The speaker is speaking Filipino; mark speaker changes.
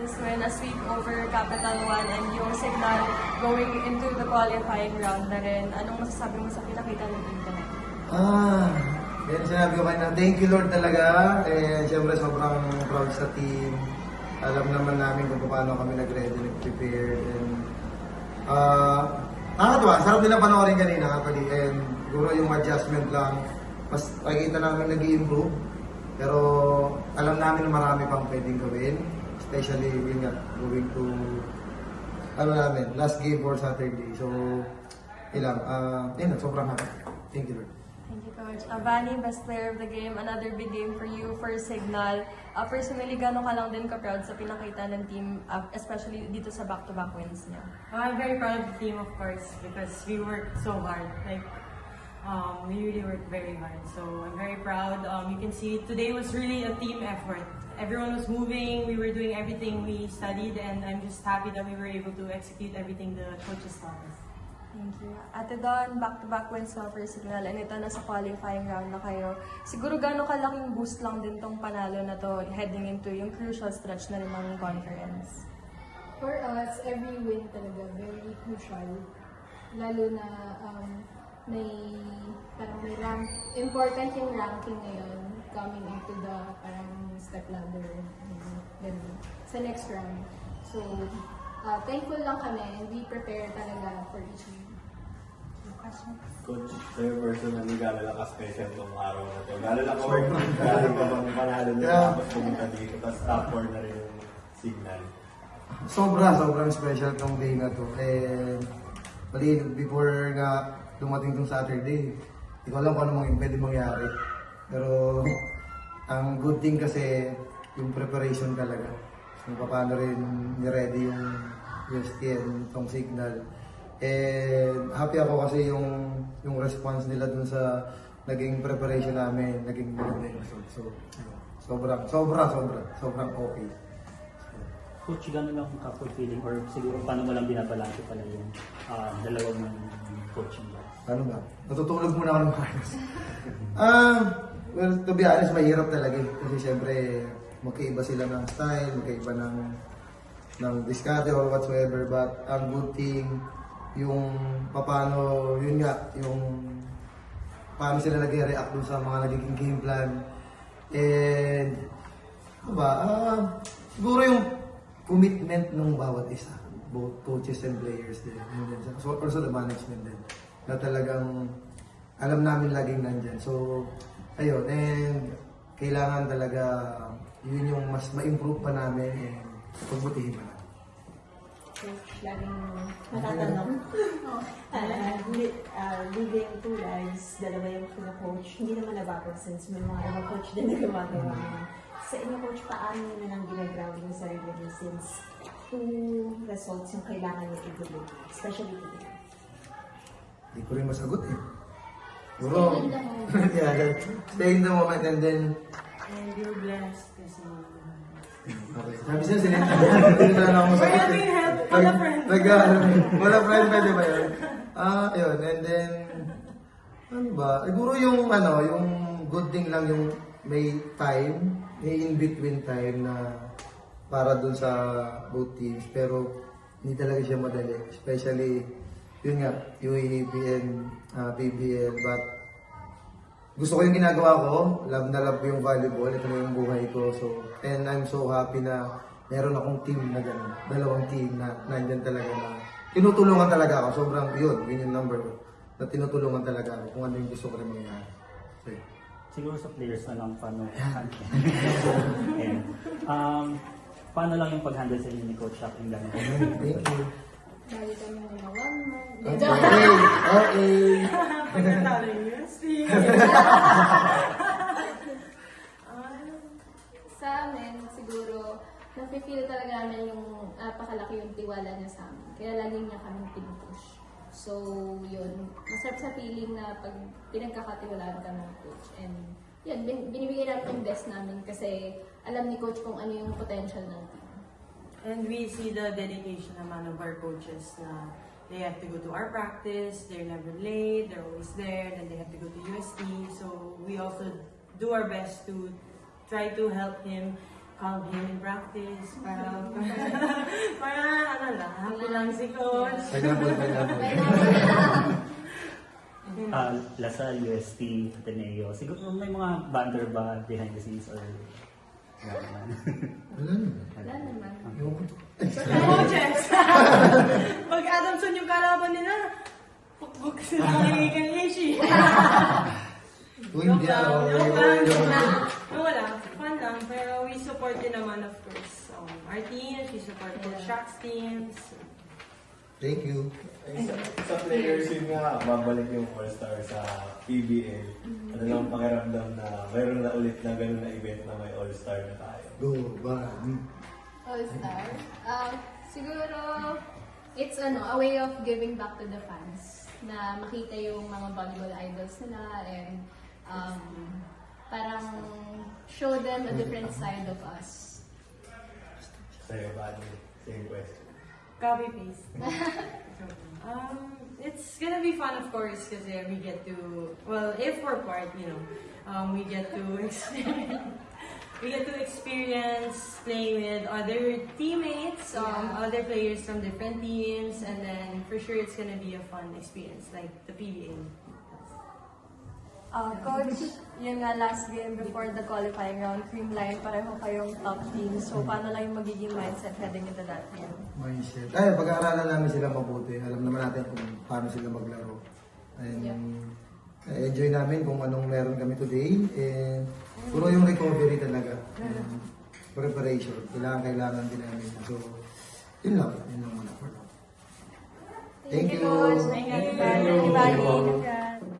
Speaker 1: Queens win a sweep over Capital One and yung Signal going into the qualifying round na rin. Anong masasabi mo sa pinakita ng team tonight?
Speaker 2: Yan sinabi ko kanina, thank you Lord talaga. Siyempre sobrang proud sa team. Alam naman namin kung paano kami nag-ready, nag-prepare. Nakakatuwa, sarap nila panoorin kanina actually. And siguro yung adjustment lang, mas nakikita namin nag-i-improve. Pero alam namin na marami pang pwedeng gawin. Especially yun nga, going to last game for Saturday. So, sobrang happy. Thank you Lord.
Speaker 1: Thank you, Coach. Vani, best player of the game. Another big game for you, for Signal. Personally, gano'n ka lang din ka-proud sa pinakita ng team, especially dito sa back-to-back wins niya?
Speaker 3: I'm very proud of the team, of course, because we worked so hard. We really worked very hard. So I'm very proud. You can see today was really a team effort. Everyone was moving. We were doing everything we studied, and I'm just happy that we were able to execute everything the coaches taught us.
Speaker 1: Thank you. Ate Don, back-to-back wins na for Signal, and ito nasa qualifying round na kayo. Siguro gano'ng kalaking boost lang din tong panalo na to heading into yung crucial stretch na rin ng conference?
Speaker 4: For us, every win talaga very crucial. Lalo na may important yung ranking ngayon coming into the step ladder ganun, sa next round. So, thankful lang kami and we prepare talaga for each win.
Speaker 5: Coach, sa'yo personally, gano'n lang ka-special tong araw na to. Gano'n lang ka-work, gano'n ka bang panalo nyo tapos pumunta dito, tapos top 4 na rin yung Signal.
Speaker 2: Sobrang special tong day na to. Before nga dumating tong Saturday, hindi ko alam kung ano pwede mangyari. Pero ang good thing kasi yung preparation talaga. So, paano rin ni-ready yung UST and tong Signal. And happy ako kasi yung response nila dun sa naging preparation namin, naging maganda yung result. So, sobrang okay.
Speaker 6: Coach, gano'n lang ka-fulfilling or siguro paano mo lang binabalanse pala yung dalawang coaching ba?
Speaker 2: Ano ba? Natutulog muna ako ng maayos. Well, to be honest, mahirap talaga eh. Kasi syempre, magkaiba sila ng style, magkaiba ng diskarte or whatsoever. But ang good thing, yung paano sila nag-react dun sa mga nagiging game plan. And, ano ba? Siguro yung commitment ng bawat isa, both coaches and players din. So, also the management din. Na talagang alam namin laging nandyan. So, ayun. And kailangan talaga yun yung mas ma-improve pa namin and pagbutihin pa namin.
Speaker 7: Coach, laging matatanong. Leading two lives, dalawa yung kina-coach. Hindi naman nabago since may mga ibang coach din na gumagawa. Sa inyo, Coach, paano nyo na lang ginaground yung sarili nyo since two results yung kailangan nyo i-deliver, especially today?
Speaker 2: Hindi ko rin masagot eh. Puro, stay in the moment and then,
Speaker 3: And you're blessed kasi
Speaker 2: okay. Sabi siya, hindi na lang ako masagot eh. Wala friend, pwede ba yun? Yun, and then, ano ba? Siguro yung good thing lang yung may time, may in-between time na para dun sa both teams. Pero hindi talaga siya madali. Especially, yun nga, UAAP and PBL. But gusto ko yung ginagawa ko. Love na love ko yung volleyball. Ito na yung buhay ko. So, and I'm so happy na meron akong team na gano'n. Dalawang team na nandyan talaga na tinutulungan talaga ako. Sobrang yun yung number one. Na tinutulungan talaga ako kung ano yung gusto ko rin mangyari. So,
Speaker 6: Siguro sa players na lang paano paano lang yung pag-handle sa inyo ni Coach Shaq yung gano'n?
Speaker 2: thank you.
Speaker 4: Lagi kami mga 1 month.
Speaker 2: Okay.
Speaker 3: pagkatalo yung UST.
Speaker 4: Sa amin, siguro, nafe-feel talaga namin yung napakalaki yung tiwala niya sa amin. Kaya lagi niya kami pinupush. So, yun. Masarap sa feeling na pag pinagkakatiwalaan ka ng coach. And, yun, binibigyan namin yung best namin kasi alam ni coach kung ano yung potential ng team.
Speaker 3: And we see the dedication naman of our coaches na they have to go to our practice, they're never late, they're always there, then they have to go to UST. So we also do our best to try to help him calm him in practice. Para ano lang, happy lang si coach.
Speaker 6: Lasal, UST, Ateneo. Siguro may mga banter ba behind the scenes or wala naman?
Speaker 4: Wala naman.
Speaker 3: Coaches! Pag Adamson yung kalaban nila, pukbuk sila kay Ishi.
Speaker 2: Uy, hindi ako.
Speaker 3: Wala, fun lang. Pero we support din naman, of course, our teams. We support the Sharks teams.
Speaker 2: Thank you.
Speaker 5: Sa players yun nga, babalik yung All-Star sa PBL. Ano lang pakiramdam na mayroon na ulit na ganun na event na may All-Star na tayo.
Speaker 2: Go, Bani.
Speaker 4: All-Star. Siguro, it's a way of giving back to the fans. Na makita yung mga volleyball idols nila and parang show them a different side of us.
Speaker 5: Sa'yo, Bani, same question.
Speaker 3: Copy paste. It's gonna be fun, of course, because we get to, well, if we're part, we get to experience playing with other teammates, other players from different teams, and then for sure it's gonna be a fun experience, like the PBA.
Speaker 1: Coach, yun nga last game before the qualifying round, Creamline, pareho kayong top team. So, paano lang yung magiging mindset heading into that game?
Speaker 2: Mindset. Ay, pag-aaralan namin sila mabuti. Alam naman natin kung paano sila maglaro. And enjoy namin kung anong meron kami today. And puro yung recovery talaga. And preparation. Kailangan din namin. So, yun lang. Yun lang muna for now. Thank you.
Speaker 1: Coach. Thank you, everybody. Congrats.